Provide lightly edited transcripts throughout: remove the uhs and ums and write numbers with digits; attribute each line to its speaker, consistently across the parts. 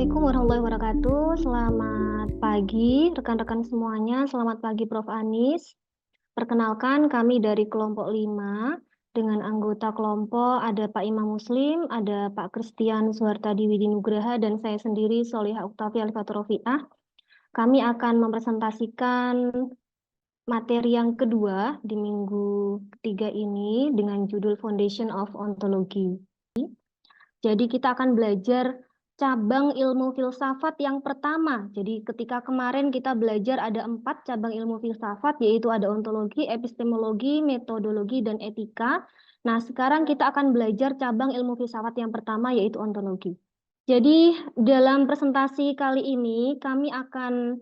Speaker 1: Assalamualaikum warahmatullahi wabarakatuh. Selamat pagi rekan-rekan semuanya. Selamat pagi Prof. Anis. Perkenalkan kami dari kelompok 5 dengan anggota kelompok ada Pak Imam Muslim, ada Pak Christian Suhartadi Widinugraha, dan saya sendiri Solihah Uktavia Alifatrofiah. Kami akan mempresentasikan materi yang kedua di minggu ketiga ini dengan judul Foundation of Ontology. Jadi kita akan belajar cabang ilmu filsafat yang pertama. Jadi ketika kemarin kita belajar ada 4 cabang ilmu filsafat, yaitu ada ontologi, epistemologi, metodologi, dan etika. Nah, sekarang kita akan belajar cabang ilmu filsafat yang pertama, yaitu ontologi. Jadi dalam presentasi kali ini kami akan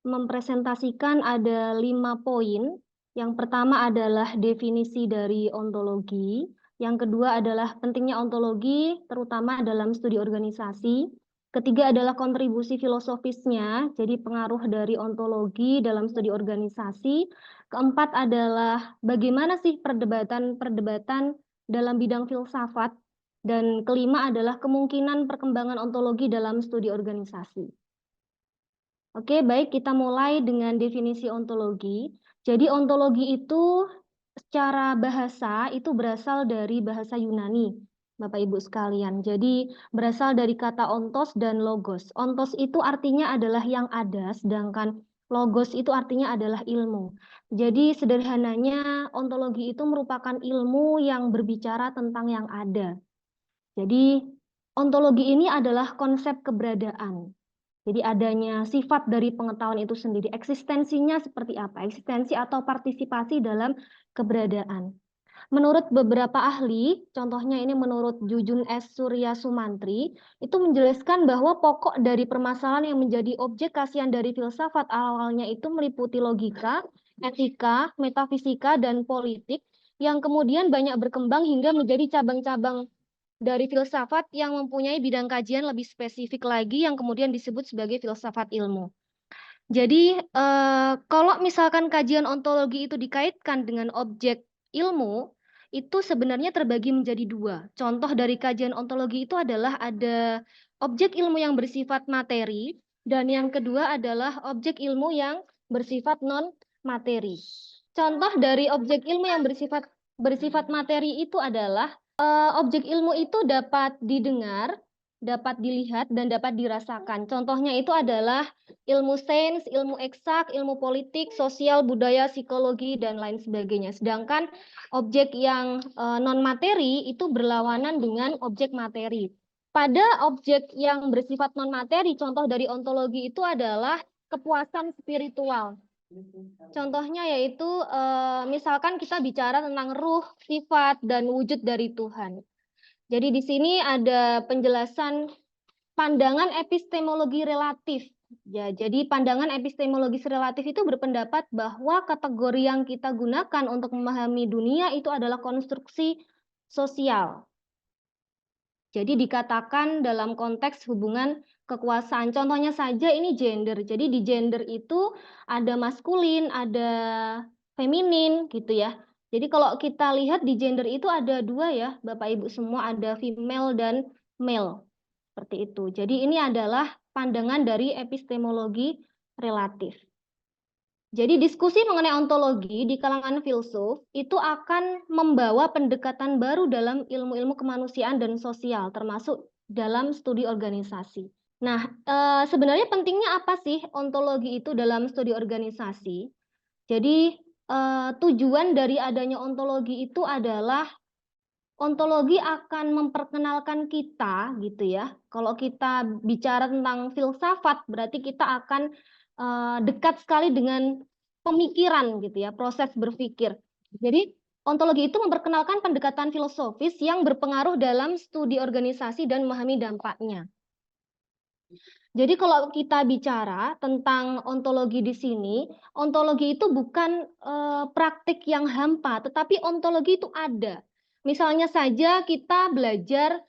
Speaker 1: mempresentasikan ada 5 poin. Yang pertama adalah definisi dari ontologi. Yang kedua adalah pentingnya ontologi, terutama dalam studi organisasi. Ketiga adalah kontribusi filosofisnya, jadi pengaruh dari ontologi dalam studi organisasi. Keempat adalah bagaimana sih perdebatan-perdebatan dalam bidang filsafat. Dan kelima adalah kemungkinan perkembangan ontologi dalam studi organisasi. Oke, baik, kita mulai dengan definisi ontologi. Jadi ontologi itu secara bahasa itu berasal dari bahasa Yunani, Bapak Ibu sekalian. Jadi berasal dari kata ontos dan logos. Ontos itu artinya adalah yang ada, sedangkan logos itu artinya adalah ilmu. Jadi sederhananya ontologi itu merupakan ilmu yang berbicara tentang yang ada. Jadi ontologi ini adalah konsep keberadaan. Jadi adanya sifat dari pengetahuan itu sendiri, eksistensinya seperti apa? Eksistensi atau partisipasi dalam keberadaan. Menurut beberapa ahli, contohnya ini menurut Jujun S. Surya Sumantri, itu menjelaskan bahwa pokok dari permasalahan yang menjadi objek kajian dari filsafat awalnya itu meliputi logika, etika, metafisika, dan politik, yang kemudian banyak berkembang hingga menjadi cabang-cabang dari filsafat yang mempunyai bidang kajian lebih spesifik lagi yang kemudian disebut sebagai filsafat ilmu. Jadi kalau misalkan kajian ontologi itu dikaitkan dengan objek ilmu, itu sebenarnya terbagi menjadi 2. Contoh dari kajian ontologi itu adalah ada objek ilmu yang bersifat materi, dan yang kedua adalah objek ilmu yang bersifat non-materi. Contoh dari objek ilmu yang bersifat materi itu adalah objek ilmu itu dapat didengar, dapat dilihat, dan dapat dirasakan. Contohnya itu adalah ilmu sains, ilmu eksak, ilmu politik, sosial, budaya, psikologi, dan lain sebagainya. Sedangkan objek yang non-materi itu berlawanan dengan objek materi. Pada objek yang bersifat non-materi, contoh dari ontologi itu adalah kepuasan spiritual. Contohnya yaitu misalkan kita bicara tentang ruh, sifat, dan wujud dari Tuhan. Jadi di sini ada penjelasan pandangan epistemologi relatif. Ya, jadi pandangan epistemologis relatif itu berpendapat bahwa kategori yang kita gunakan untuk memahami dunia itu adalah konstruksi sosial. Jadi dikatakan dalam konteks hubungan kekuasaan. Contohnya saja ini gender. Jadi di gender itu ada maskulin, ada feminin gitu ya. Jadi kalau kita lihat di gender itu ada 2 ya, Bapak Ibu semua, ada female dan male. Seperti itu. Jadi ini adalah pandangan dari epistemologi relatif. Jadi diskusi mengenai ontologi di kalangan filsuf itu akan membawa pendekatan baru dalam ilmu-ilmu kemanusiaan dan sosial, termasuk dalam studi organisasi. Nah, sebenarnya pentingnya apa sih ontologi itu dalam studi organisasi? Jadi tujuan dari adanya ontologi itu adalah ontologi akan memperkenalkan kita gitu ya. Kalau kita bicara tentang filsafat, berarti kita akan dekat sekali dengan pemikiran gitu ya, proses berpikir. Jadi ontologi itu memperkenalkan pendekatan filosofis yang berpengaruh dalam studi organisasi dan memahami dampaknya. Jadi kalau kita bicara tentang ontologi di sini, ontologi itu bukan praktik yang hampa, tetapi ontologi itu ada. Misalnya saja kita belajar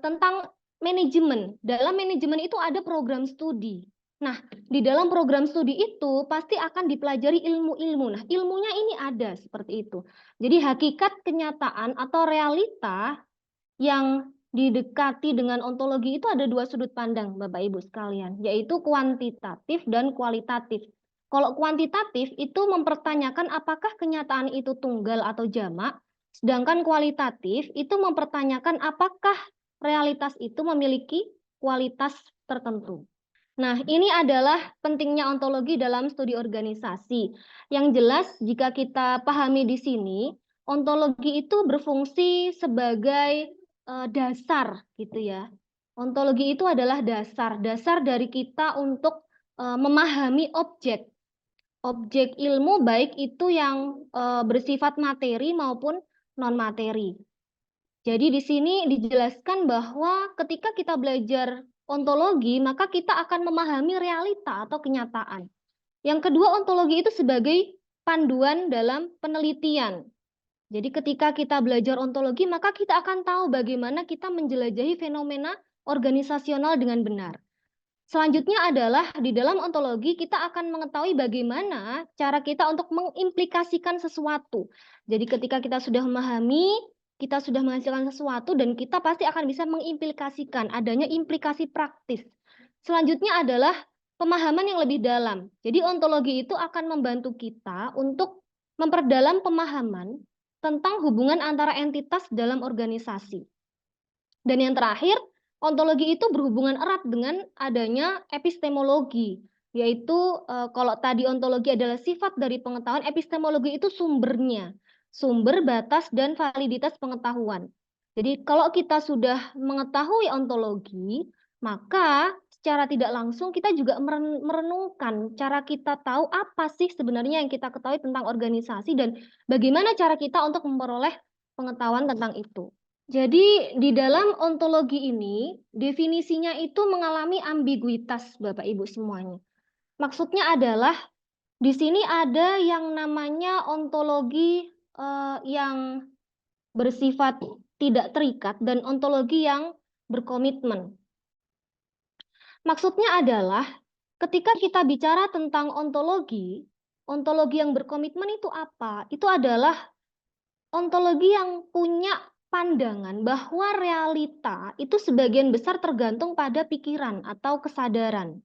Speaker 1: tentang manajemen. Dalam manajemen itu ada program studi. Nah, di dalam program studi itu pasti akan dipelajari ilmu-ilmu. Nah, ilmunya ini ada seperti itu. Jadi hakikat kenyataan atau realita yang didekati dengan ontologi itu ada dua sudut pandang, Bapak Ibu sekalian, yaitu kuantitatif dan kualitatif. Kalau kuantitatif itu mempertanyakan apakah kenyataan itu tunggal atau jamak, sedangkan kualitatif itu mempertanyakan apakah realitas itu memiliki kualitas tertentu. Nah, ini adalah pentingnya ontologi dalam studi organisasi. Yang jelas, jika kita pahami di sini, ontologi itu berfungsi sebagai dasar gitu ya. Ontologi itu adalah dasar dari kita untuk memahami objek ilmu baik itu yang bersifat materi maupun non materi. Jadi di sini dijelaskan bahwa ketika kita belajar ontologi, maka kita akan memahami realita atau kenyataan. Yang kedua, ontologi itu sebagai panduan dalam penelitian. Jadi ketika kita belajar ontologi, maka kita akan tahu bagaimana kita menjelajahi fenomena organisasional dengan benar. Selanjutnya adalah di dalam ontologi kita akan mengetahui bagaimana cara kita untuk mengimplikasikan sesuatu. Jadi ketika kita sudah memahami, kita sudah menghasilkan sesuatu dan kita pasti akan bisa mengimplikasikan, adanya implikasi praktis. Selanjutnya adalah pemahaman yang lebih dalam. Jadi ontologi itu akan membantu kita untuk memperdalam pemahaman tentang hubungan antara entitas dalam organisasi. Dan yang terakhir, ontologi itu berhubungan erat dengan adanya epistemologi, yaitu kalau tadi ontologi adalah sifat dari pengetahuan, epistemologi itu sumbernya, sumber, batas, dan validitas pengetahuan. Jadi kalau kita sudah mengetahui ontologi, maka secara tidak langsung kita juga merenungkan cara kita tahu apa sih sebenarnya yang kita ketahui tentang organisasi dan bagaimana cara kita untuk memperoleh pengetahuan tentang itu. Jadi di dalam ontologi ini definisinya itu mengalami ambiguitas Bapak Ibu semuanya. Maksudnya adalah di sini ada yang namanya ontologi yang bersifat tidak terikat dan ontologi yang berkomitmen. Maksudnya adalah ketika kita bicara tentang ontologi yang berkomitmen itu apa? Itu adalah ontologi yang punya pandangan bahwa realita itu sebagian besar tergantung pada pikiran atau kesadaran.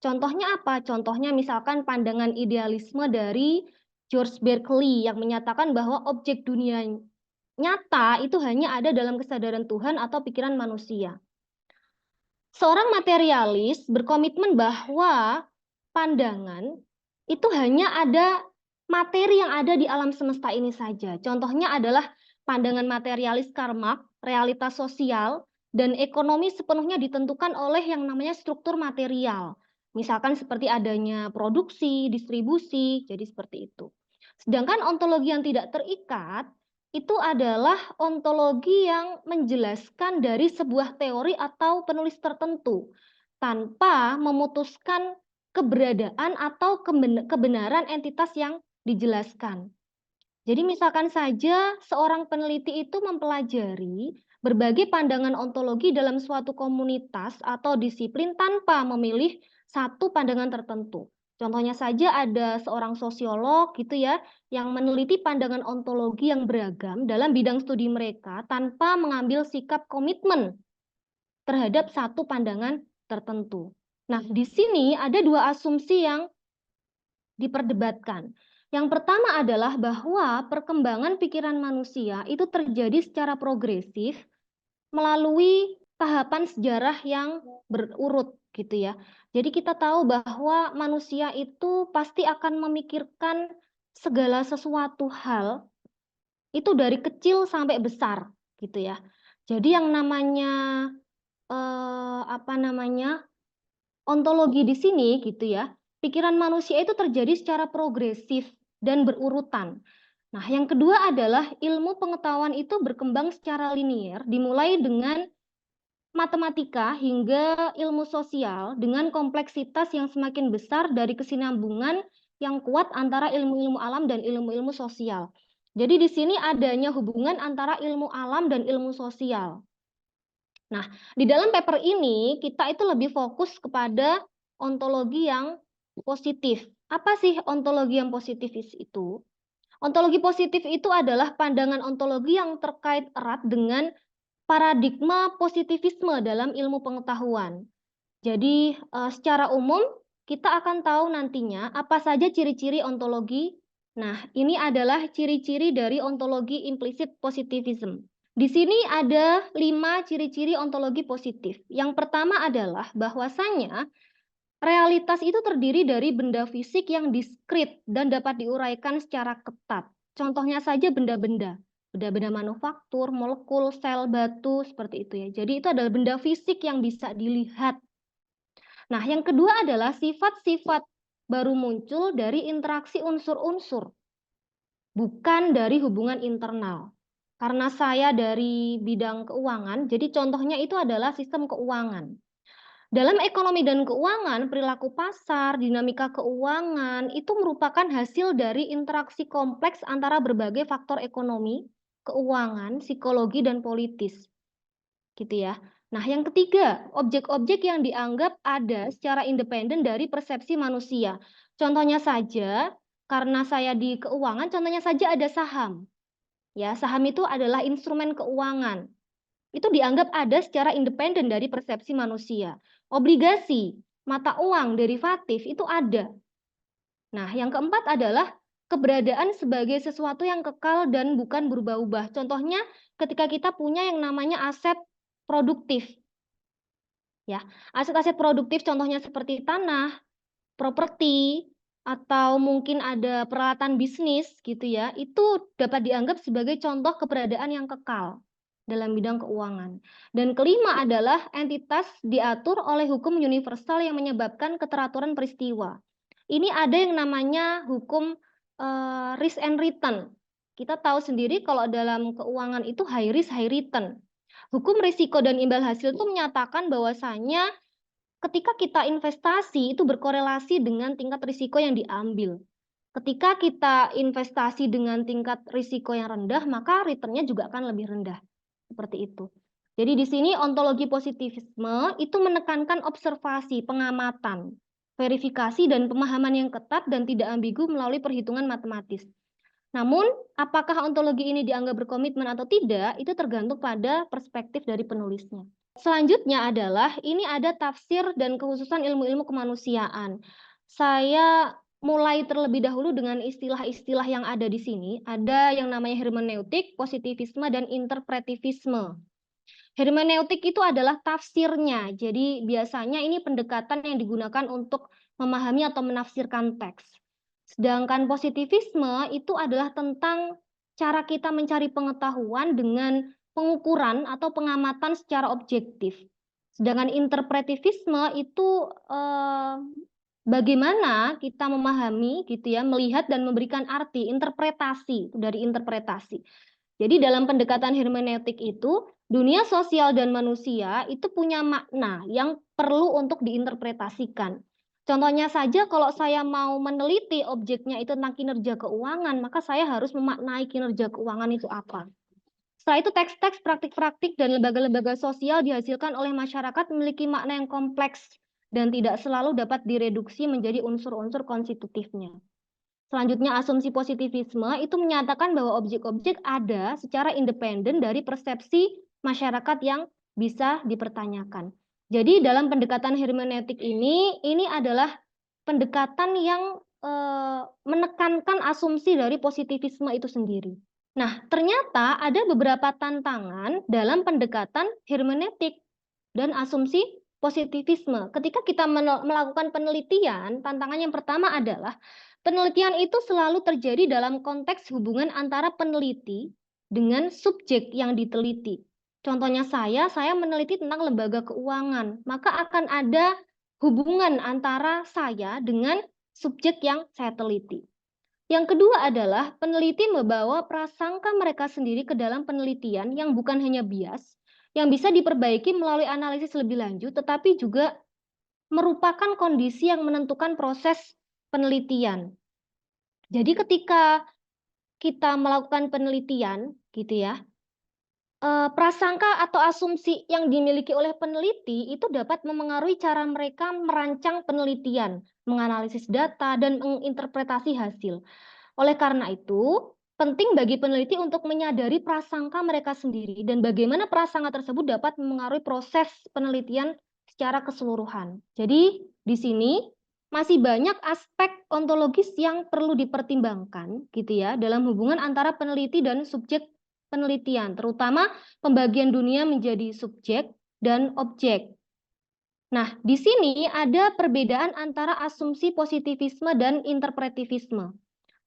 Speaker 1: Contohnya apa? Contohnya misalkan pandangan idealisme dari George Berkeley yang menyatakan bahwa objek dunia nyata itu hanya ada dalam kesadaran Tuhan atau pikiran manusia. Seorang materialis berkomitmen bahwa pandangan itu hanya ada materi yang ada di alam semesta ini saja. Contohnya adalah pandangan materialis Karl Marx, realitas sosial dan ekonomi sepenuhnya ditentukan oleh yang namanya struktur material. Misalkan seperti adanya produksi, distribusi, jadi seperti itu. Sedangkan ontologi yang tidak terikat itu adalah ontologi yang menjelaskan dari sebuah teori atau penulis tertentu tanpa memutuskan keberadaan atau kebenaran entitas yang dijelaskan. Jadi misalkan saja seorang peneliti itu mempelajari berbagai pandangan ontologi dalam suatu komunitas atau disiplin tanpa memilih satu pandangan tertentu. Contohnya saja ada seorang sosiolog gitu ya, yang meneliti pandangan ontologi yang beragam dalam bidang studi mereka tanpa mengambil sikap komitmen terhadap satu pandangan tertentu. Nah, di sini ada dua asumsi yang diperdebatkan. Yang pertama adalah bahwa perkembangan pikiran manusia itu terjadi secara progresif melalui tahapan sejarah yang berurut gitu ya. Jadi kita tahu bahwa manusia itu pasti akan memikirkan segala sesuatu hal itu dari kecil sampai besar gitu ya. Jadi yang namanya ontologi di sini gitu ya, pikiran manusia itu terjadi secara progresif dan berurutan. Nah, yang kedua adalah ilmu pengetahuan itu berkembang secara linier, dimulai dengan matematika hingga ilmu sosial dengan kompleksitas yang semakin besar dari kesinambungan yang kuat antara ilmu-ilmu alam dan ilmu-ilmu sosial. Jadi di sini adanya hubungan antara ilmu alam dan ilmu sosial. Nah, di dalam paper ini kita itu lebih fokus kepada ontologi yang positif. Apa sih ontologi yang positif itu? Ontologi positif itu adalah pandangan ontologi yang terkait erat dengan paradigma positivisme dalam ilmu pengetahuan. Jadi, secara umum kita akan tahu nantinya apa saja ciri-ciri ontologi. Nah, ini adalah ciri-ciri dari ontologi implicit positivism. Di sini ada 5 ciri-ciri ontologi positif. Yang pertama adalah bahwasanya realitas itu terdiri dari benda fisik yang diskrit dan dapat diuraikan secara ketat. Contohnya saja benda-benda manufaktur, molekul, sel, batu, seperti itu ya. Jadi itu adalah benda fisik yang bisa dilihat. Nah, yang kedua adalah sifat-sifat baru muncul dari interaksi unsur-unsur, bukan dari hubungan internal. Karena saya dari bidang keuangan, jadi contohnya itu adalah sistem keuangan. Dalam ekonomi dan keuangan, perilaku pasar, dinamika keuangan itu merupakan hasil dari interaksi kompleks antara berbagai faktor ekonomi, keuangan, psikologi, dan politis. Gitu ya. Nah, yang ketiga, objek-objek yang dianggap ada secara independen dari persepsi manusia. Contohnya saja, karena saya di keuangan, contohnya saja ada saham. Ya, saham itu adalah instrumen keuangan. Itu dianggap ada secara independen dari persepsi manusia. Obligasi, mata uang, derivatif itu ada. Nah, yang keempat adalah keberadaan sebagai sesuatu yang kekal dan bukan berubah-ubah. Contohnya ketika kita punya yang namanya aset produktif. Ya, aset-aset produktif contohnya seperti tanah, properti, atau mungkin ada peralatan bisnis gitu ya, itu dapat dianggap sebagai contoh keberadaan yang kekal dalam bidang keuangan. Dan kelima adalah entitas diatur oleh hukum universal yang menyebabkan keteraturan peristiwa. Ini ada yang namanya hukum risk and return. Kita tahu sendiri kalau dalam keuangan itu high risk, high return. Hukum risiko dan imbal hasil itu menyatakan bahwasanya ketika kita investasi itu berkorelasi dengan tingkat risiko yang diambil. Ketika kita investasi dengan tingkat risiko yang rendah, maka return-nya juga akan lebih rendah. Seperti itu. Jadi di sini ontologi positivisme itu menekankan observasi, pengamatan, verifikasi, dan pemahaman yang ketat dan tidak ambigu melalui perhitungan matematis. Namun, apakah ontologi ini dianggap berkomitmen atau tidak, itu tergantung pada perspektif dari penulisnya. Selanjutnya adalah, ini ada tafsir dan kekhususan ilmu-ilmu kemanusiaan. Saya mulai terlebih dahulu dengan istilah-istilah yang ada di sini. Ada yang namanya hermeneutik, positivisme, dan interpretivisme. Hermeneutik itu adalah tafsirnya. Jadi biasanya ini pendekatan yang digunakan untuk memahami atau menafsirkan teks. Sedangkan positivisme itu adalah tentang cara kita mencari pengetahuan dengan pengukuran atau pengamatan secara objektif. Sedangkan interpretivisme itu bagaimana kita memahami gitu ya, melihat dan memberikan arti, interpretasi, dari interpretasi. Jadi dalam pendekatan hermeneutik itu, dunia sosial dan manusia itu punya makna yang perlu untuk diinterpretasikan. Contohnya saja kalau saya mau meneliti objeknya itu tentang kinerja keuangan, maka saya harus memaknai kinerja keuangan itu apa. Setelah itu teks-teks, praktik-praktik, dan lembaga-lembaga sosial dihasilkan oleh masyarakat memiliki makna yang kompleks dan tidak selalu dapat direduksi menjadi unsur-unsur konstitutifnya. Selanjutnya, asumsi positivisme itu menyatakan bahwa objek-objek ada secara independen dari persepsi masyarakat yang bisa dipertanyakan. Jadi dalam pendekatan hermeneutik ini adalah pendekatan yang menekankan asumsi dari positivisme itu sendiri. Nah, ternyata ada beberapa tantangan dalam pendekatan hermeneutik dan asumsi positivisme. Ketika kita melakukan penelitian, tantangan yang pertama adalah penelitian itu selalu terjadi dalam konteks hubungan antara peneliti dengan subjek yang diteliti. Contohnya saya meneliti tentang lembaga keuangan, maka akan ada hubungan antara saya dengan subjek yang saya teliti. Yang kedua adalah peneliti membawa prasangka mereka sendiri ke dalam penelitian yang bukan hanya bias, yang bisa diperbaiki melalui analisis lebih lanjut, tetapi juga merupakan kondisi yang menentukan proses penelitian. Jadi ketika kita melakukan penelitian, gitu ya, prasangka atau asumsi yang dimiliki oleh peneliti itu dapat memengaruhi cara mereka merancang penelitian, menganalisis data, dan menginterpretasi hasil. Oleh karena itu, penting bagi peneliti untuk menyadari prasangka mereka sendiri dan bagaimana prasangka tersebut dapat memengaruhi proses penelitian secara keseluruhan. Jadi di sini masih banyak aspek ontologis yang perlu dipertimbangkan gitu ya dalam hubungan antara peneliti dan subjek penelitian, terutama pembagian dunia menjadi subjek dan objek. Nah, di sini ada perbedaan antara asumsi positivisme dan interpretivisme.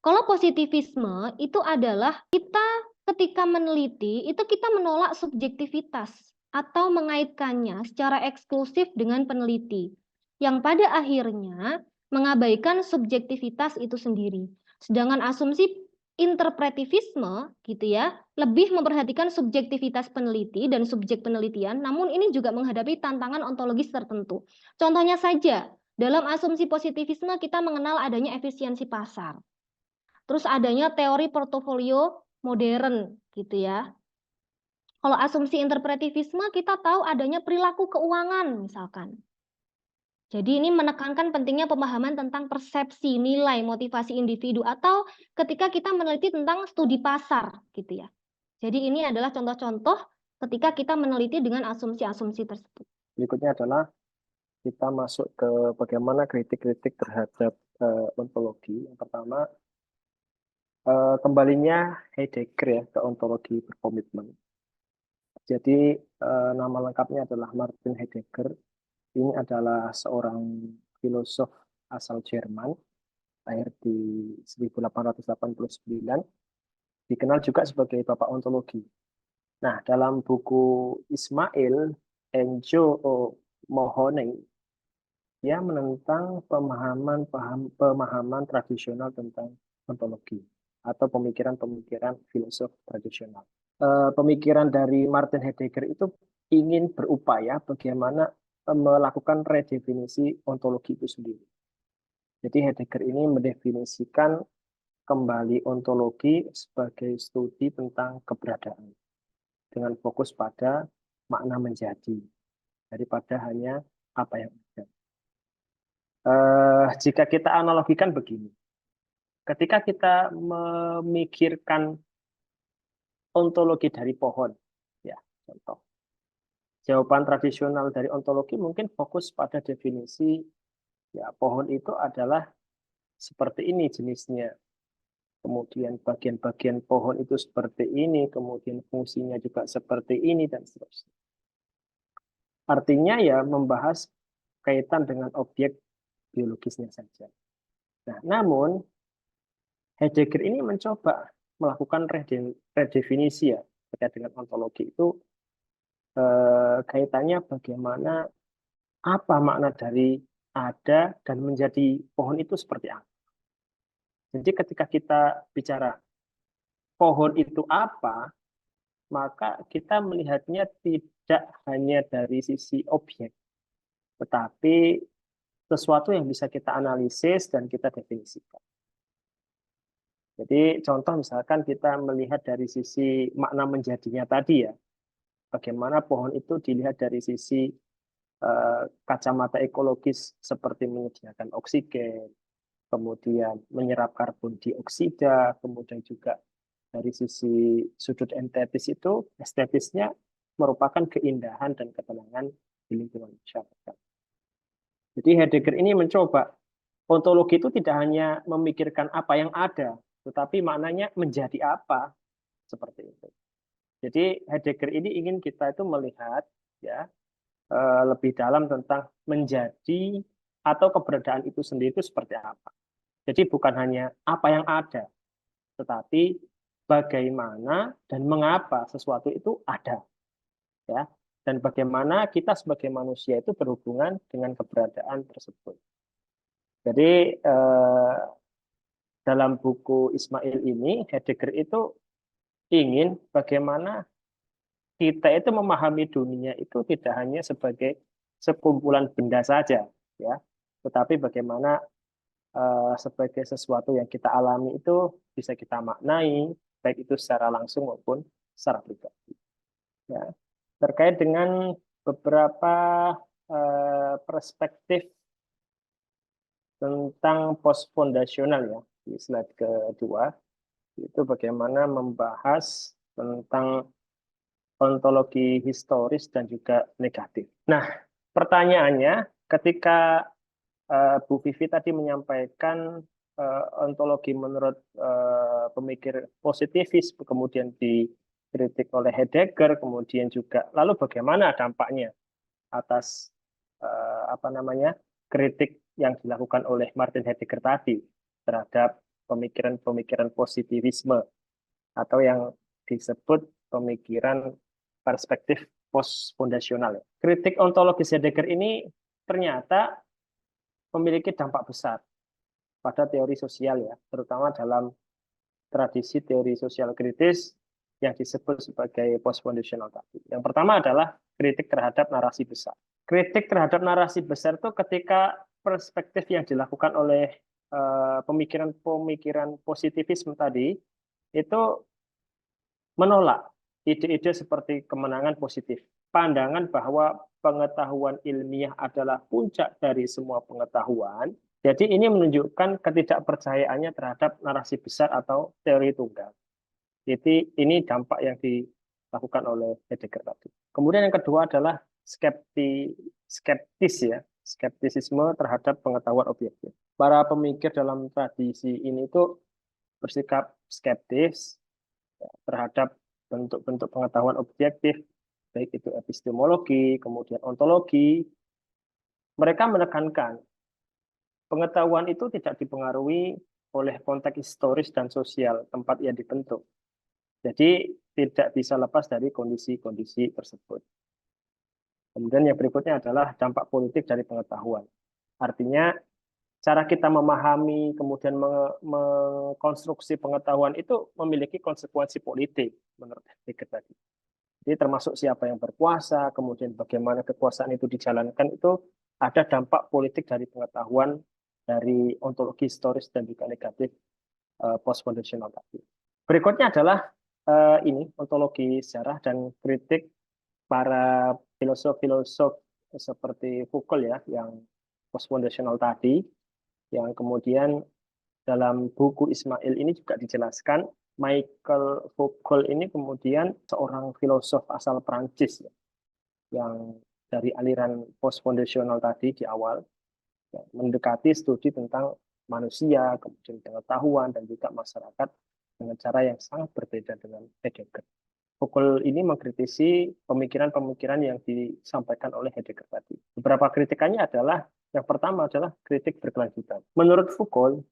Speaker 1: Kalau positivisme itu adalah kita ketika meneliti, itu kita menolak subjektivitas atau mengaitkannya secara eksklusif dengan peneliti, yang pada akhirnya mengabaikan subjektivitas itu sendiri. Sedangkan asumsi interpretivisme gitu ya, lebih memperhatikan subjektivitas peneliti dan subjek penelitian, namun ini juga menghadapi tantangan ontologis tertentu. Contohnya saja, dalam asumsi positivisme kita mengenal adanya efisiensi pasar. Terus adanya teori portofolio modern gitu ya. Kalau asumsi interpretivisme kita tahu adanya perilaku keuangan misalkan. Jadi ini menekankan pentingnya pemahaman tentang persepsi, nilai, motivasi individu atau ketika kita meneliti tentang studi pasar gitu ya. Jadi ini adalah contoh-contoh ketika kita meneliti dengan asumsi-asumsi tersebut.
Speaker 2: Berikutnya adalah kita masuk ke bagaimana kritik-kritik terhadap ontologi. Yang pertama, kembalinya Heidegger ya ke ontologi berkomitmen. Jadi nama lengkapnya adalah Martin Heidegger. Ini adalah seorang filosof asal Jerman, lahir di 1889, dikenal juga sebagai Bapak Ontologi. Nah, dalam buku Ismail Enjo Mohoneng, dia menentang pemahaman tradisional tentang ontologi atau pemikiran-pemikiran filosof tradisional. Pemikiran dari Martin Heidegger itu ingin berupaya bagaimana melakukan redefinisi ontologi itu sendiri. Jadi Heidegger ini mendefinisikan kembali ontologi sebagai studi tentang keberadaan dengan fokus pada makna menjadi daripada hanya apa yang ada. Jika kita analogikan begini, ketika kita memikirkan ontologi dari pohon, ya contoh, jawaban tradisional dari ontologi mungkin fokus pada definisi, ya pohon itu adalah seperti ini jenisnya, kemudian bagian-bagian pohon itu seperti ini, kemudian fungsinya juga seperti ini, dan seterusnya. Artinya ya membahas kaitan dengan objek biologisnya saja. Nah, namun Heidegger ini mencoba melakukan redefinisi ya terkait dengan ontologi itu kaitannya bagaimana apa makna dari ada dan menjadi pohon itu seperti apa. Jadi ketika kita bicara pohon itu apa, maka kita melihatnya tidak hanya dari sisi objek, tetapi sesuatu yang bisa kita analisis dan kita definisikan. Jadi contoh misalkan kita melihat dari sisi makna menjadinya tadi ya, bagaimana pohon itu dilihat dari sisi kacamata ekologis seperti menyediakan oksigen, kemudian menyerap karbon dioksida, kemudian juga dari sisi sudut estetisnya merupakan keindahan dan ketenangan di lingkungan masyarakat. Jadi Heidegger ini mencoba ontologi itu tidak hanya memikirkan apa yang ada, tetapi maknanya menjadi apa seperti itu. Jadi Heidegger ini ingin kita itu melihat ya lebih dalam tentang menjadi atau keberadaan itu sendiri itu seperti apa. Jadi bukan hanya apa yang ada, tetapi bagaimana dan mengapa sesuatu itu ada, ya, dan bagaimana kita sebagai manusia itu berhubungan dengan keberadaan tersebut. Jadi dalam buku Ismail ini Heidegger itu ingin bagaimana kita itu memahami dunia itu tidak hanya sebagai sekumpulan benda saja, ya, tetapi bagaimana sebagai sesuatu yang kita alami itu bisa kita maknai, baik itu secara langsung maupun secara pribadi. Ya. Terkait dengan beberapa perspektif tentang postfondasional ya, di slide kedua, Itu bagaimana membahas tentang ontologi historis dan juga negatif. Nah, pertanyaannya, ketika Bu Vivi tadi menyampaikan ontologi menurut pemikir positivis, kemudian dikritik oleh Heidegger, kemudian juga lalu bagaimana dampaknya atas apa namanya kritik yang dilakukan oleh Martin Heidegger tadi terhadap pemikiran-pemikiran positivisme atau yang disebut pemikiran perspektif post-fondasional. Kritik ontologis Heidegger ini ternyata memiliki dampak besar pada teori sosial ya, terutama dalam tradisi teori sosial kritis yang disebut sebagai post-foundational tadi. Yang pertama adalah kritik terhadap narasi besar. Kritik terhadap narasi besar itu ketika perspektif yang dilakukan oleh pemikiran-pemikiran positivisme tadi itu menolak ide-ide seperti kemenangan positif. Pandangan bahwa pengetahuan ilmiah adalah puncak dari semua pengetahuan. Jadi ini menunjukkan ketidakpercayaannya terhadap narasi besar atau teori tunggal. Jadi ini dampak yang dilakukan oleh Heidegger tadi. Kemudian yang kedua adalah skeptis ya, skeptisisme terhadap pengetahuan objektif. Para pemikir dalam tradisi ini itu bersikap skeptis terhadap bentuk-bentuk pengetahuan objektif, baik itu epistemologi, kemudian ontologi. Mereka menekankan pengetahuan itu tidak dipengaruhi oleh konteks historis dan sosial tempat ia dibentuk. Jadi tidak bisa lepas dari kondisi-kondisi tersebut. Kemudian yang berikutnya adalah dampak politik dari pengetahuan. Artinya cara kita memahami, kemudian mengkonstruksi pengetahuan itu memiliki konsekuensi politik menurut Heidegger tadi. Jadi termasuk siapa yang berkuasa, kemudian bagaimana kekuasaan itu dijalankan, itu ada dampak politik dari pengetahuan dari ontologi historis dan juga negatif post-foundational tadi. Berikutnya adalah ini ontologi sejarah dan kritik para filosof-filosof seperti Foucault ya, yang post-foundational tadi, yang kemudian dalam buku Ismail ini juga dijelaskan Michael Foucault ini kemudian seorang filosof asal Prancis ya, yang dari aliran post-foundational tadi di awal ya, mendekati studi tentang manusia, kemudian pengetahuan dan juga masyarakat dengan cara yang sangat berbeda dengan Heidegger. Foucault ini mengkritisi pemikiran-pemikiran yang disampaikan oleh Heidegger tadi. Beberapa kritikannya adalah yang pertama adalah kritik berkelanjutan. Menurut Foucault,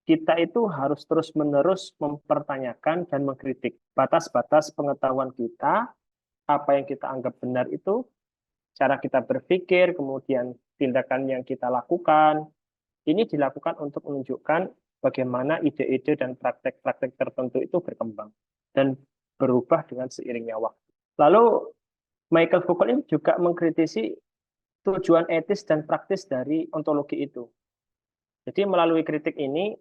Speaker 2: kita itu harus terus-menerus mempertanyakan dan mengkritik batas-batas pengetahuan kita, apa yang kita anggap benar itu, cara kita berpikir, kemudian tindakan yang kita lakukan. Ini dilakukan untuk menunjukkan bagaimana ide-ide dan praktek-praktek tertentu itu berkembang dan berubah dengan seiringnya waktu. Lalu Michael Foucault ini juga mengkritisi tujuan etis dan praktis dari ontologi itu. Jadi melalui kritik ini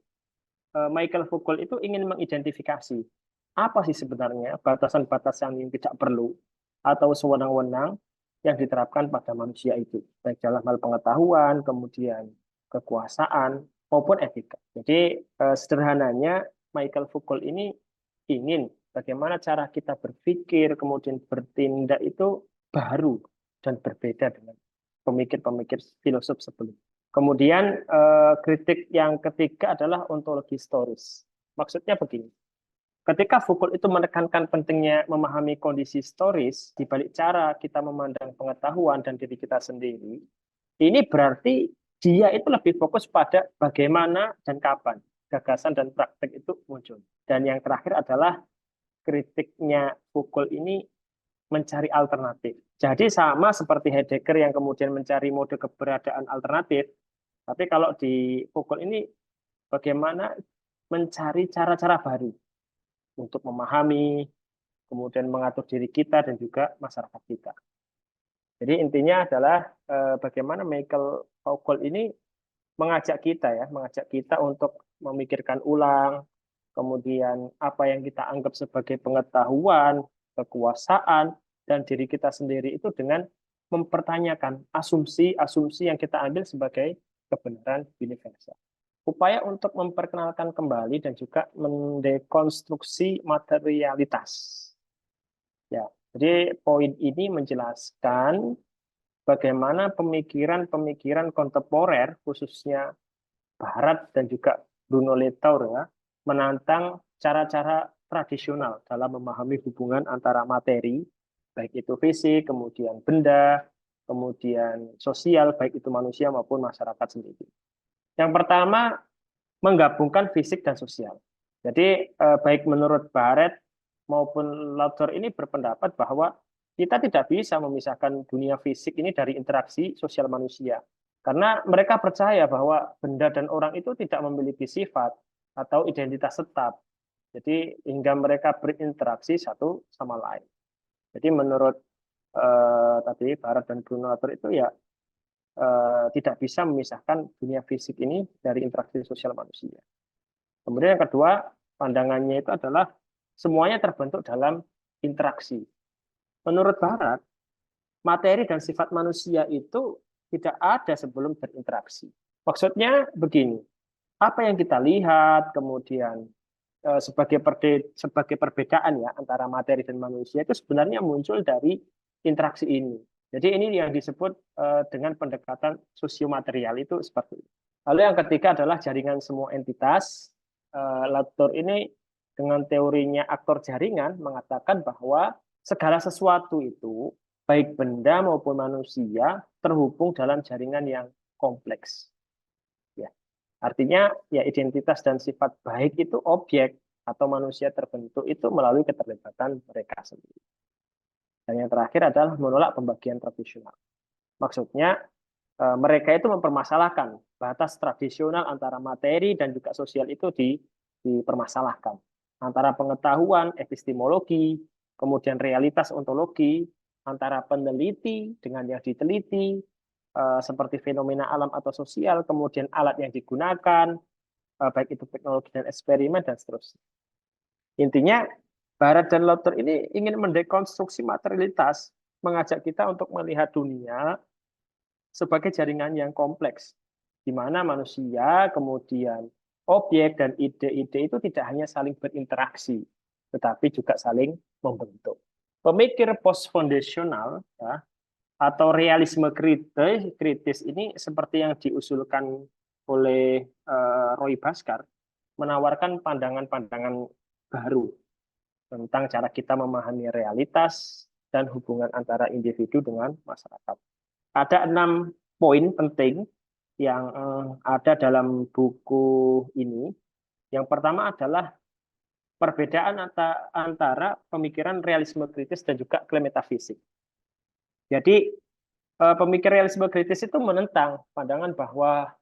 Speaker 2: Michael Foucault itu ingin mengidentifikasi apa sih sebenarnya batasan-batasan yang tidak perlu atau sewenang-wenang yang diterapkan pada manusia itu, baik dalam hal pengetahuan, kemudian kekuasaan, maupun etika. Jadi sederhananya Michael Foucault ini ingin bagaimana cara kita berpikir, kemudian bertindak itu baru dan berbeda dengan pemikir-pemikir filosof sebelumnya. Kemudian kritik yang ketiga adalah ontologi historis. Maksudnya begini, ketika Foucault itu menekankan pentingnya memahami kondisi historis di balik cara kita memandang pengetahuan dan diri kita sendiri, ini berarti dia itu lebih fokus pada bagaimana dan kapan gagasan dan praktek itu muncul. Dan yang terakhir adalah kritiknya Foucault ini mencari alternatif. Jadi sama seperti Heidegger yang kemudian mencari mode keberadaan alternatif, tapi kalau di Foucault ini bagaimana mencari cara-cara baru untuk memahami, kemudian mengatur diri kita dan juga masyarakat kita. Jadi intinya adalah bagaimana Michael Foucault ini mengajak kita untuk memikirkan ulang, kemudian apa yang kita anggap sebagai pengetahuan, kekuasaan, dan diri kita sendiri itu dengan mempertanyakan asumsi-asumsi yang kita ambil sebagai kebenaran universal. upaya untuk memperkenalkan kembali dan juga mendekonstruksi materialitas. Ya, jadi poin ini menjelaskan bagaimana pemikiran-pemikiran kontemporer, khususnya Barat dan juga Bruno Latour, ya, menantang cara-cara tradisional dalam memahami hubungan antara materi, baik itu fisik, kemudian benda, kemudian sosial, baik itu manusia maupun masyarakat sendiri. Yang pertama, menggabungkan fisik dan sosial. Jadi baik menurut Barrett maupun Latour ini berpendapat bahwa kita tidak bisa memisahkan dunia fisik ini dari interaksi sosial manusia. Karena mereka percaya bahwa benda dan orang itu tidak memiliki sifat atau identitas tetap. Jadi hingga mereka berinteraksi satu sama lain. Jadi menurut tadi Barrett dan Bruno Latour itu ya tidak bisa memisahkan dunia fisik ini dari interaksi sosial manusia. Kemudian yang kedua, pandangannya itu adalah semuanya terbentuk dalam interaksi. Menurut Barat, materi dan sifat manusia itu tidak ada sebelum berinteraksi. Maksudnya begini, apa yang kita lihat, kemudian sebagai perbedaan ya antara materi dan manusia itu sebenarnya muncul dari interaksi ini. Jadi ini yang disebut dengan pendekatan sosiomaterial itu seperti itu. Lalu yang ketiga adalah jaringan semua entitas. Latour ini dengan teorinya aktor jaringan mengatakan bahwa segala sesuatu itu, baik benda maupun manusia, terhubung dalam jaringan yang kompleks. Ya. Artinya ya identitas dan sifat baik itu objek atau manusia terbentuk itu melalui keterlibatan mereka sendiri. Dan yang terakhir adalah menolak pembagian tradisional. Maksudnya mereka itu mempermasalahkan batas tradisional antara materi dan juga sosial itu dipermasalahkan. Antara pengetahuan, epistemologi, kemudian realitas ontologi, antara peneliti dengan yang diteliti, seperti fenomena alam atau sosial, kemudian alat yang digunakan, baik itu teknologi dan eksperimen, dan seterusnya. Intinya, Barat dan Latour ini ingin mendekonstruksi materialitas, mengajak kita untuk melihat dunia sebagai jaringan yang kompleks, di mana manusia, kemudian objek dan ide-ide itu tidak hanya saling berinteraksi, tetapi juga saling membentuk. Pemikir post-foundational ya, atau realisme kritis ini seperti yang diusulkan oleh Roy Bhaskar, menawarkan pandangan-pandangan baru tentang cara kita memahami realitas dan hubungan antara individu dengan masyarakat. Ada 6 poin penting yang ada dalam buku ini. Yang pertama adalah perbedaan antara pemikiran realisme kritis dan juga klaim metafisik. Jadi pemikir realisme kritis itu menentang pandangan bahwa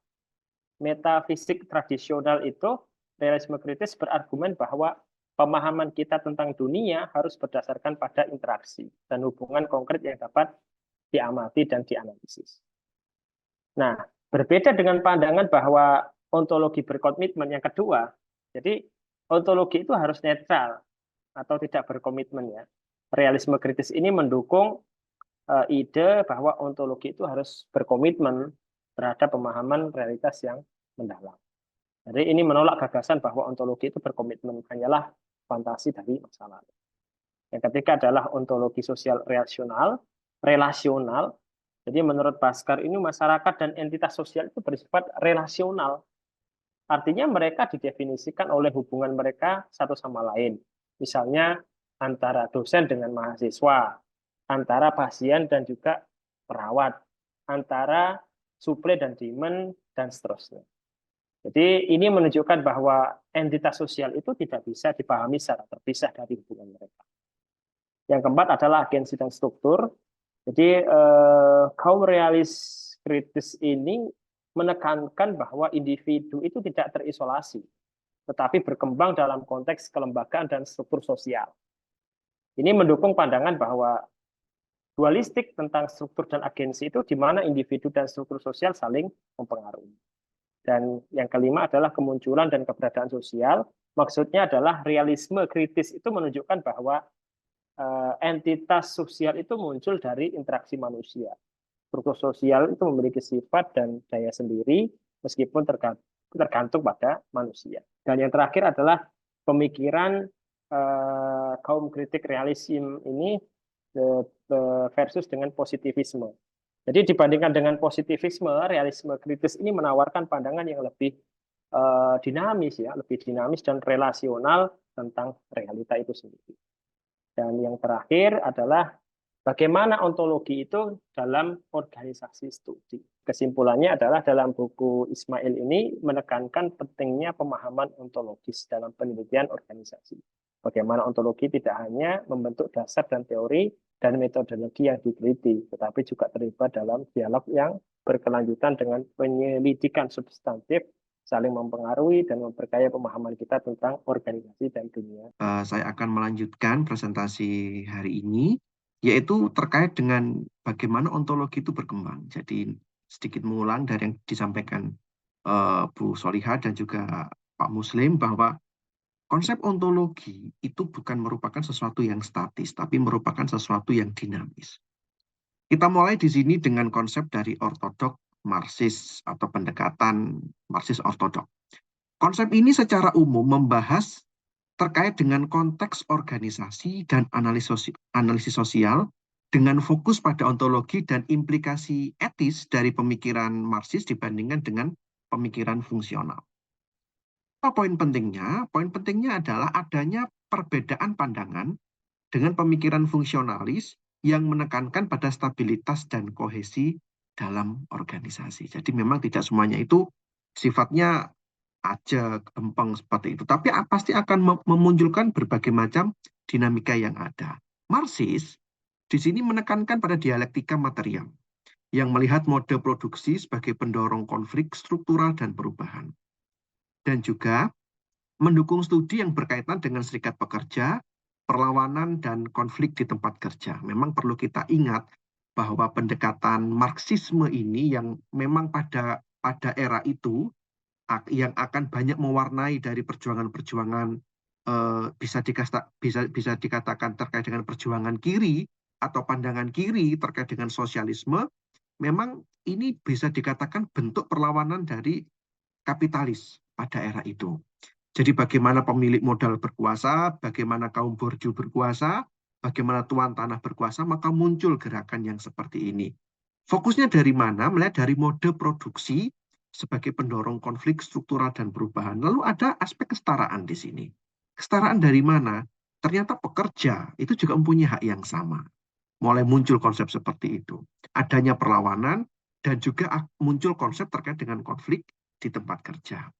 Speaker 2: metafisik tradisional itu, realisme kritis berargumen bahwa pemahaman kita tentang dunia harus berdasarkan pada interaksi dan hubungan konkret yang dapat diamati dan dianalisis. Nah, berbeda dengan pandangan bahwa ontologi berkomitmen yang kedua, jadi ontologi itu harus netral atau tidak berkomitmen ya. Realisme kritis ini mendukung ide bahwa ontologi itu harus berkomitmen terhadap pemahaman realitas yang mendalam. Jadi ini menolak gagasan bahwa ontologi itu berkomitmen, hanyalah fantasi dari masa lalu. Yang ketiga adalah ontologi sosial relasional. Jadi menurut Bhaskar ini masyarakat dan entitas sosial itu bersifat relasional. Artinya mereka didefinisikan oleh hubungan mereka satu sama lain. Misalnya antara dosen dengan mahasiswa, antara pasien dan juga perawat, antara suplai dan demand, dan seterusnya. Jadi ini menunjukkan bahwa entitas sosial itu tidak bisa dipahami secara terpisah dari hubungan mereka. Yang keempat adalah agensi dan struktur. Jadi kaum realis kritis ini menekankan bahwa individu itu tidak terisolasi, tetapi berkembang dalam konteks kelembagaan dan struktur sosial. Ini mendukung pandangan bahwa dualistik tentang struktur dan agensi itu di mana individu dan struktur sosial saling mempengaruhi. Dan yang kelima adalah kemunculan dan keberadaan sosial. Maksudnya adalah realisme kritis itu menunjukkan bahwa entitas sosial itu muncul dari interaksi manusia. Struktur sosial itu memiliki sifat dan daya sendiri meskipun tergantung pada manusia. Dan yang terakhir adalah pemikiran kaum kritik realisme ini versus dengan positivisme. Jadi dibandingkan dengan positivisme, realisme kritis ini menawarkan pandangan yang lebih dinamis ya, lebih dinamis dan relasional tentang realita itu sendiri. Dan yang terakhir adalah bagaimana ontologi itu dalam organisasi studi. Kesimpulannya adalah dalam buku Ismail ini menekankan pentingnya pemahaman ontologis dalam penelitian organisasi. Bagaimana ontologi tidak hanya membentuk dasar dan teori dan metodologi yang diteliti, tetapi juga terlibat dalam dialog yang berkelanjutan dengan penyelidikan substantif, saling mempengaruhi dan memperkaya pemahaman kita tentang organisasi dan dunia.
Speaker 3: Saya akan melanjutkan presentasi hari ini, yaitu terkait dengan bagaimana ontologi itu berkembang. Jadi sedikit mengulang dari yang disampaikan Bu Solihah dan juga Pak Muslim, bahwa konsep ontologi itu bukan merupakan sesuatu yang statis, tapi merupakan sesuatu yang dinamis. Kita mulai di sini dengan konsep dari ortodok Marxis atau pendekatan Marxis ortodok. Konsep ini secara umum membahas terkait dengan konteks organisasi dan analisis sosial dengan fokus pada ontologi dan implikasi etis dari pemikiran Marxis dibandingkan dengan pemikiran fungsional. Apa poin pentingnya? Poin pentingnya adalah adanya perbedaan pandangan dengan pemikiran fungsionalis yang menekankan pada stabilitas dan kohesi dalam organisasi. Jadi memang tidak semuanya itu sifatnya aja gempeng seperti itu, tapi pasti akan memunculkan berbagai macam dinamika yang ada. Marxis di sini menekankan pada dialektika material yang melihat mode produksi sebagai pendorong konflik struktural dan perubahan, dan juga mendukung studi yang berkaitan dengan serikat pekerja, perlawanan, dan konflik di tempat kerja. Memang perlu kita ingat bahwa pendekatan Marxisme ini yang memang pada era itu yang akan banyak mewarnai dari perjuangan-perjuangan bisa dikatakan terkait dengan perjuangan kiri atau pandangan kiri terkait dengan sosialisme, memang ini bisa dikatakan bentuk perlawanan dari kapitalis pada era itu. Jadi bagaimana pemilik modal berkuasa, bagaimana kaum borju berkuasa, bagaimana tuan tanah berkuasa, maka muncul gerakan yang seperti ini. Fokusnya dari mana? Melihat dari mode produksi sebagai pendorong konflik struktural dan perubahan. Lalu ada aspek kesetaraan di sini. Kesetaraan dari mana? Ternyata pekerja itu juga mempunyai hak yang sama. Mulai muncul konsep seperti itu. Adanya perlawanan dan juga muncul konsep terkait dengan konflik di tempat kerja.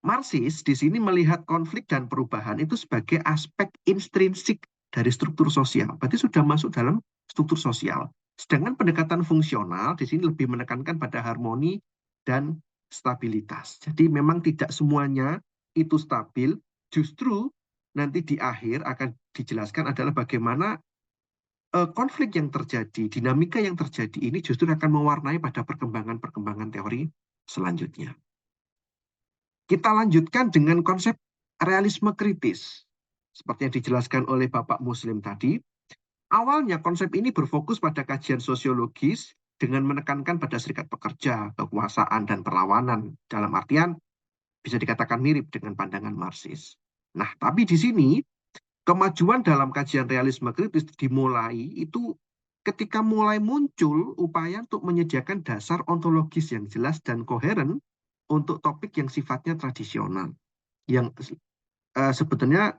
Speaker 3: Marxis di sini melihat konflik dan perubahan itu sebagai aspek intrinsik dari struktur sosial. Berarti sudah masuk dalam struktur sosial. Sedangkan pendekatan fungsional di sini lebih menekankan pada harmoni dan stabilitas. Jadi memang tidak semuanya itu stabil, justru nanti di akhir akan dijelaskan adalah bagaimana konflik yang terjadi, dinamika yang terjadi ini justru akan mewarnai pada perkembangan-perkembangan teori selanjutnya. Kita lanjutkan dengan konsep realisme kritis. Seperti yang dijelaskan oleh Bapak Muslim tadi, awalnya konsep ini berfokus pada kajian sosiologis dengan menekankan pada serikat pekerja, kekuasaan, dan perlawanan. Dalam artian, bisa dikatakan mirip dengan pandangan Marxis. Nah, tapi di sini, kemajuan dalam kajian realisme kritis dimulai itu ketika mulai muncul upaya untuk menyediakan dasar ontologis yang jelas dan koheren untuk topik yang sifatnya tradisional, yang sebetulnya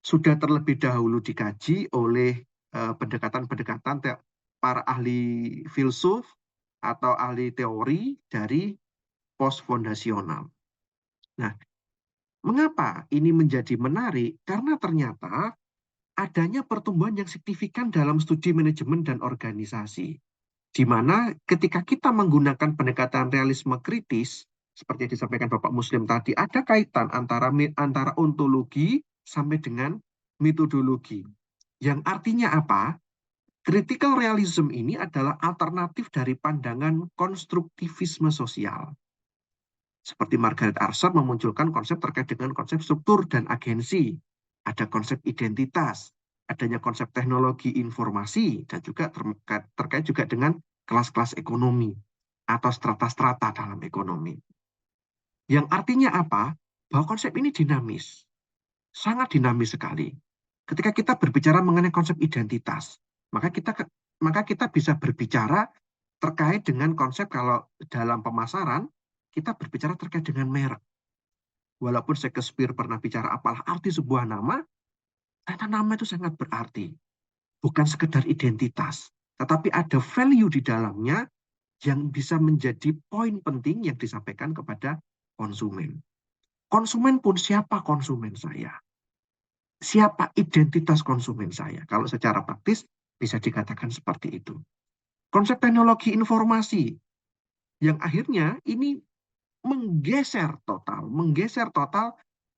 Speaker 3: sudah terlebih dahulu dikaji oleh pendekatan-pendekatan para ahli filsuf atau ahli teori dari post-fondasional. Nah, mengapa ini menjadi menarik? Karena ternyata adanya pertumbuhan yang signifikan dalam studi manajemen dan organisasi, di mana ketika kita menggunakan pendekatan realisme kritis, seperti yang disampaikan Bapak Muslim tadi, ada kaitan antara ontologi sampai dengan metodologi. Yang artinya apa? Critical realism ini adalah alternatif dari pandangan konstruktivisme sosial. Seperti Margaret Archer memunculkan konsep terkait dengan konsep struktur dan agensi. Ada konsep identitas, adanya konsep teknologi informasi, dan juga terkait juga dengan kelas-kelas ekonomi atau strata-strata dalam ekonomi. Yang artinya apa? Bahwa konsep ini dinamis. Sangat dinamis sekali. Ketika kita berbicara mengenai konsep identitas, maka kita bisa berbicara terkait dengan konsep kalau dalam pemasaran, kita berbicara terkait dengan merek. Walaupun Shakespeare pernah bicara apalah arti sebuah nama, karena nama itu sangat berarti. Bukan sekedar identitas, tetapi ada value di dalamnya yang bisa menjadi poin penting yang disampaikan kepada konsumen. Konsumen pun siapa konsumen saya? Siapa identitas konsumen saya? Kalau secara praktis bisa dikatakan seperti itu. Konsep teknologi informasi yang akhirnya ini menggeser total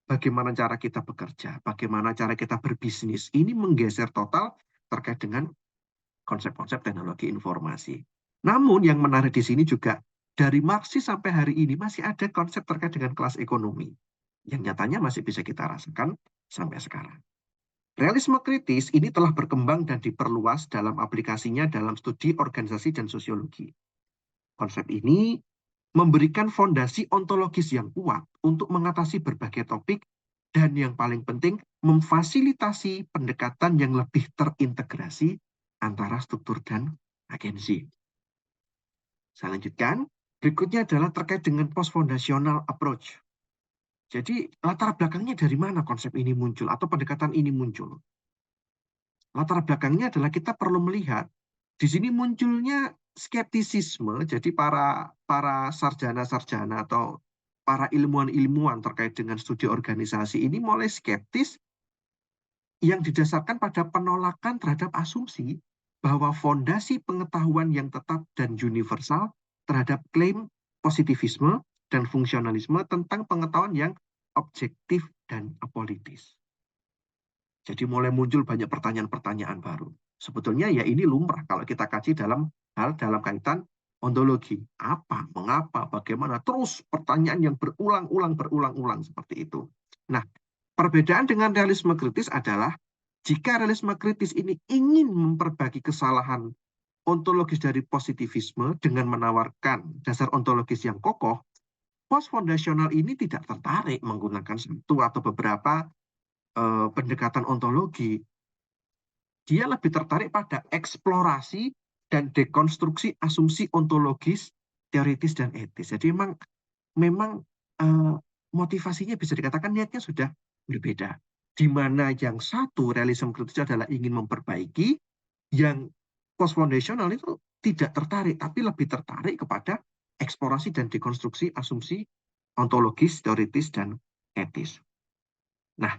Speaker 3: bagaimana cara kita bekerja, bagaimana cara kita berbisnis. Ini menggeser total terkait dengan konsep-konsep teknologi informasi. Namun yang menarik di sini juga dari Marxis sampai hari ini masih ada konsep terkait dengan kelas ekonomi yang nyatanya masih bisa kita rasakan sampai sekarang. Realisme kritis ini telah berkembang dan diperluas dalam aplikasinya dalam studi organisasi dan sosiologi. Konsep ini memberikan fondasi ontologis yang kuat untuk mengatasi berbagai topik dan yang paling penting memfasilitasi pendekatan yang lebih terintegrasi antara struktur dan agensi. Saya lanjutkan. Berikutnya adalah terkait dengan post-foundational approach. Jadi latar belakangnya dari mana konsep ini muncul atau pendekatan ini muncul? Latar belakangnya adalah kita perlu melihat di sini munculnya skeptisisme. Jadi para sarjana-sarjana atau para ilmuwan-ilmuwan terkait dengan studi organisasi ini mulai skeptis yang didasarkan pada penolakan terhadap asumsi bahwa fondasi pengetahuan yang tetap dan universal terhadap klaim positivisme dan fungsionalisme tentang pengetahuan yang objektif dan apolitis. Jadi mulai muncul banyak pertanyaan-pertanyaan baru. Sebetulnya ya ini lumrah kalau kita kaji dalam kaitan ontologi. Apa, mengapa, bagaimana, terus pertanyaan yang berulang-ulang seperti itu. Nah, perbedaan dengan realisme kritis adalah jika realisme kritis ini ingin memperbaiki kesalahan ontologis dari positivisme dengan menawarkan dasar ontologis yang kokoh, post-foundational ini tidak tertarik menggunakan satu atau beberapa pendekatan ontologi. Dia lebih tertarik pada eksplorasi dan dekonstruksi asumsi ontologis, teoritis, dan etis. Jadi memang motivasinya bisa dikatakan niatnya sudah berbeda. Di mana yang satu realisme kritis adalah ingin memperbaiki, yang post-foundational itu tidak tertarik, tapi lebih tertarik kepada eksplorasi dan dekonstruksi asumsi ontologis, teoritis, dan etis. Nah,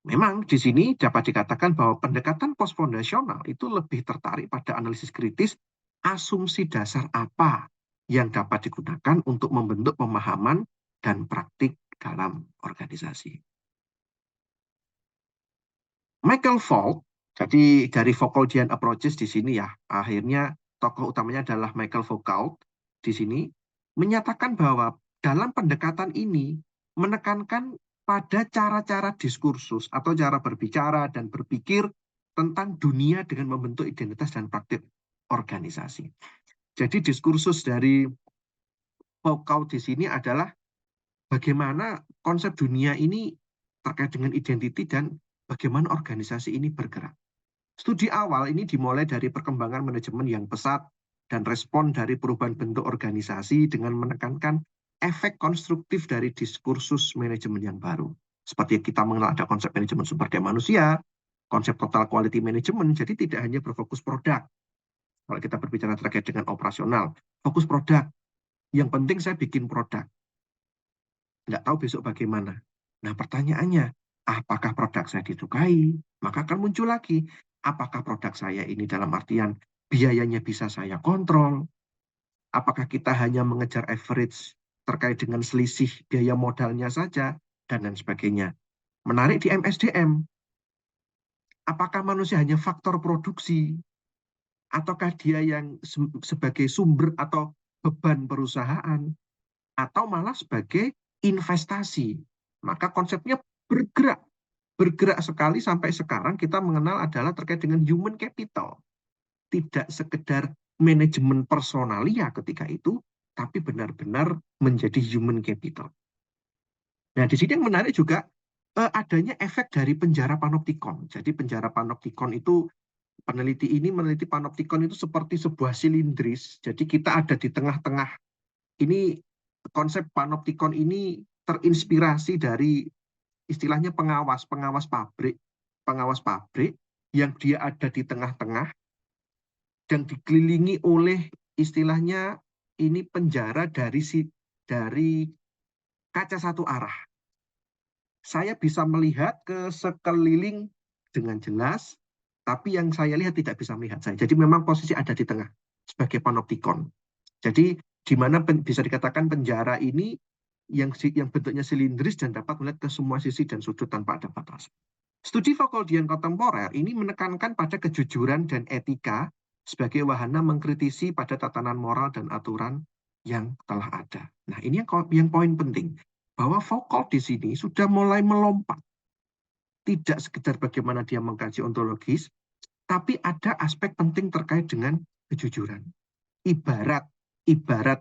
Speaker 3: memang di sini dapat dikatakan bahwa pendekatan post-foundational itu lebih tertarik pada analisis kritis asumsi dasar apa yang dapat digunakan untuk membentuk pemahaman dan praktik dalam organisasi. Michael Foucault, jadi dari Foucauldian approaches di sini ya, akhirnya tokoh utamanya adalah Michael Foucault di sini, menyatakan bahwa dalam pendekatan ini menekankan pada cara-cara diskursus atau cara berbicara dan berpikir tentang dunia dengan membentuk identitas dan praktik organisasi. Jadi diskursus dari Foucault di sini adalah bagaimana konsep dunia ini terkait dengan identitas dan bagaimana organisasi ini bergerak. Studi awal ini dimulai dari perkembangan manajemen yang pesat dan respon dari perubahan bentuk organisasi dengan menekankan efek konstruktif dari diskursus manajemen yang baru. Seperti kita mengenal ada konsep manajemen sumber daya manusia, konsep total quality management, jadi tidak hanya berfokus produk. Kalau kita berbicara terkait dengan operasional, fokus produk. Yang penting saya bikin produk. Nggak tahu besok bagaimana. Nah pertanyaannya, apakah produk saya disukai? Maka akan muncul lagi, apakah produk saya ini dalam artian biayanya bisa saya kontrol? Apakah kita hanya mengejar average terkait dengan selisih biaya modalnya saja, dan lain sebagainya. Menarik di MSDM, apakah manusia hanya faktor produksi? Ataukah dia yang sebagai sumber atau beban perusahaan? Atau malah sebagai investasi? Maka konsepnya bergerak sekali sampai sekarang kita mengenal adalah terkait dengan human capital. Tidak sekedar manajemen personalia ketika itu, tapi benar-benar menjadi human capital. Nah, di sini yang menarik juga adanya efek dari penjara panoptikon. Jadi penjara panoptikon itu peneliti ini meneliti panoptikon itu seperti sebuah silindris. Jadi kita ada di tengah-tengah. Ini konsep panoptikon ini terinspirasi dari istilahnya pengawas pabrik yang dia ada di tengah-tengah dan dikelilingi oleh istilahnya ini penjara dari kaca satu arah. Saya bisa melihat ke sekeliling dengan jelas, tapi yang saya lihat tidak bisa melihat saya. Jadi memang posisi ada di tengah sebagai panoptikon. Jadi di mana bisa dikatakan penjara ini yang bentuknya silindris dan dapat melihat ke semua sisi dan sudut tanpa ada batas. Studi Foucauldian kontemporer ini menekankan pada kejujuran dan etika sebagai wahana mengkritisi pada tatanan moral dan aturan yang telah ada. Nah, ini yang poin penting, bahwa Foucault di sini sudah mulai melompat. Tidak sekedar bagaimana dia mengkaji ontologis, tapi ada aspek penting terkait dengan kejujuran. Ibarat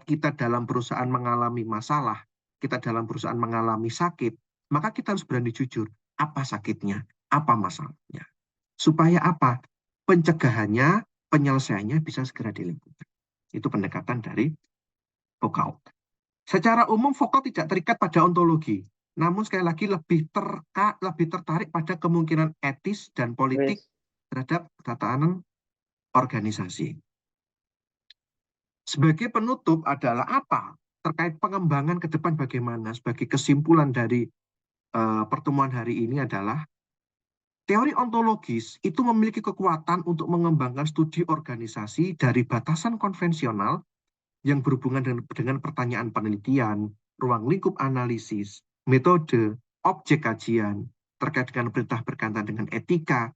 Speaker 3: kita dalam perusahaan mengalami masalah, kita dalam perusahaan mengalami sakit, maka kita harus berani jujur. Apa sakitnya? Apa masalahnya? Supaya apa? Pencegahannya, penyelesaiannya bisa segera dilakukan. Itu pendekatan dari Foucault. Secara umum Foucault tidak terikat pada ontologi, namun sekali lagi lebih tertarik pada kemungkinan etis dan politik terhadap tatanan organisasi. Sebagai penutup adalah apa? Terkait pengembangan ke depan bagaimana? Sebagai kesimpulan dari pertemuan hari ini adalah teori ontologis itu memiliki kekuatan untuk mengembangkan studi organisasi dari batasan konvensional yang berhubungan dengan pertanyaan penelitian, ruang lingkup analisis, metode, objek kajian, terkait dengan perintah berkaitan dengan etika,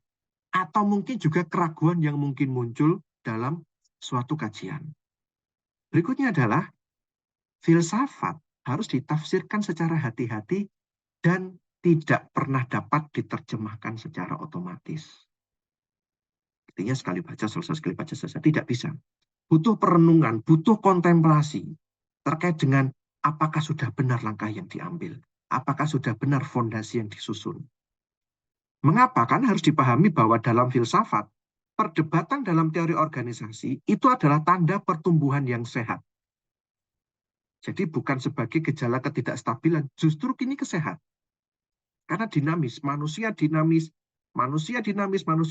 Speaker 3: atau mungkin juga keraguan yang mungkin muncul dalam suatu kajian. Berikutnya adalah filsafat harus ditafsirkan secara hati-hati dan tidak pernah dapat diterjemahkan secara otomatis. Artinya sekali baca selesai, sekali baca selesai. Tidak bisa. Butuh perenungan, butuh kontemplasi terkait dengan apakah sudah benar langkah yang diambil. Apakah sudah benar fondasi yang disusun. Mengapa? Kan harus dipahami bahwa dalam filsafat, perdebatan dalam teori organisasi itu adalah tanda pertumbuhan yang sehat. Jadi bukan sebagai gejala ketidakstabilan, justru kini kesehatan. Karena dinamis, manusia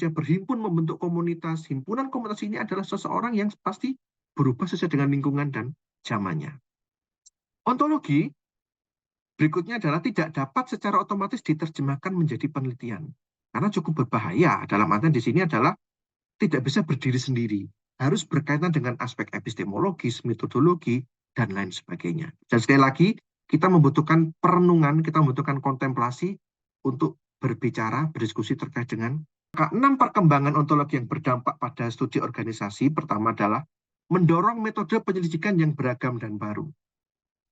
Speaker 3: berhimpun membentuk komunitas. Himpunan komunitas ini adalah seseorang yang pasti berubah sesuai dengan lingkungan dan zamannya. Ontologi berikutnya adalah tidak dapat secara otomatis diterjemahkan menjadi penelitian. Karena cukup berbahaya. Dalam artian di sini adalah tidak bisa berdiri sendiri. Harus berkaitan dengan aspek epistemologis, metodologi, dan lain sebagainya. Dan sekali lagi, kita membutuhkan perenungan, kita membutuhkan kontemplasi untuk berbicara, berdiskusi terkait dengan 6 perkembangan ontologi yang berdampak pada studi organisasi. Pertama adalah mendorong metode penyelidikan yang beragam dan baru.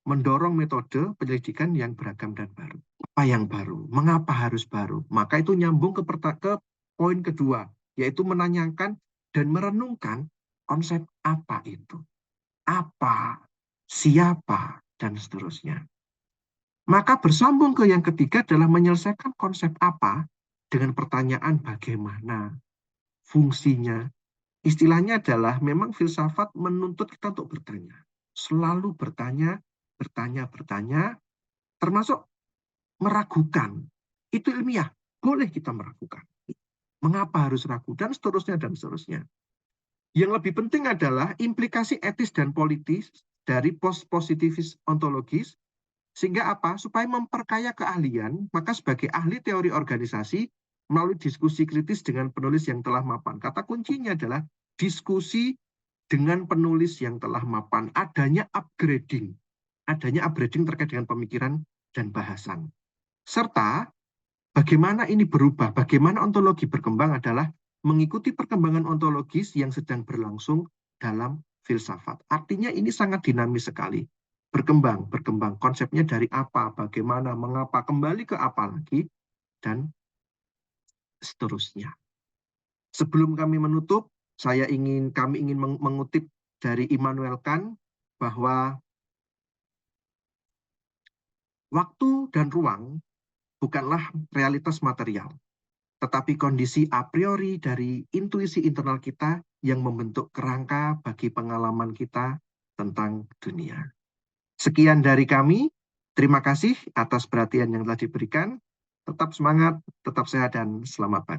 Speaker 3: Mendorong metode penyelidikan yang beragam dan baru. Apa yang baru? Mengapa harus baru? Maka itu nyambung ke poin kedua, yaitu menanyakan dan merenungkan konsep apa itu. Apa, siapa, dan seterusnya. Maka bersambung ke yang ketiga adalah menyelesaikan konsep apa dengan pertanyaan bagaimana, fungsinya. Istilahnya adalah memang filsafat menuntut kita untuk bertanya. Selalu bertanya, termasuk meragukan. Itu ilmiah, boleh kita meragukan. Mengapa harus ragu, dan seterusnya, dan seterusnya. Yang lebih penting adalah implikasi etis dan politis dari positivis ontologis. Sehingga apa? Supaya memperkaya keahlian, maka sebagai ahli teori organisasi, melalui diskusi kritis dengan penulis yang telah mapan. Kata kuncinya adalah diskusi dengan penulis yang telah mapan. Adanya upgrading terkait dengan pemikiran dan bahasan. Serta bagaimana ini berubah, bagaimana ontologi berkembang adalah mengikuti perkembangan ontologis yang sedang berlangsung dalam filsafat. Artinya ini sangat dinamis sekali. Berkembang, konsepnya dari apa, bagaimana, mengapa, kembali ke apa lagi, dan seterusnya. Sebelum kami menutup, kami ingin mengutip dari Immanuel Kant bahwa waktu dan ruang bukanlah realitas material, tetapi kondisi a priori dari intuisi internal kita yang membentuk kerangka bagi pengalaman kita tentang dunia. Sekian dari kami. Terima kasih atas perhatian yang telah diberikan. Tetap semangat, tetap sehat, dan selamat pagi.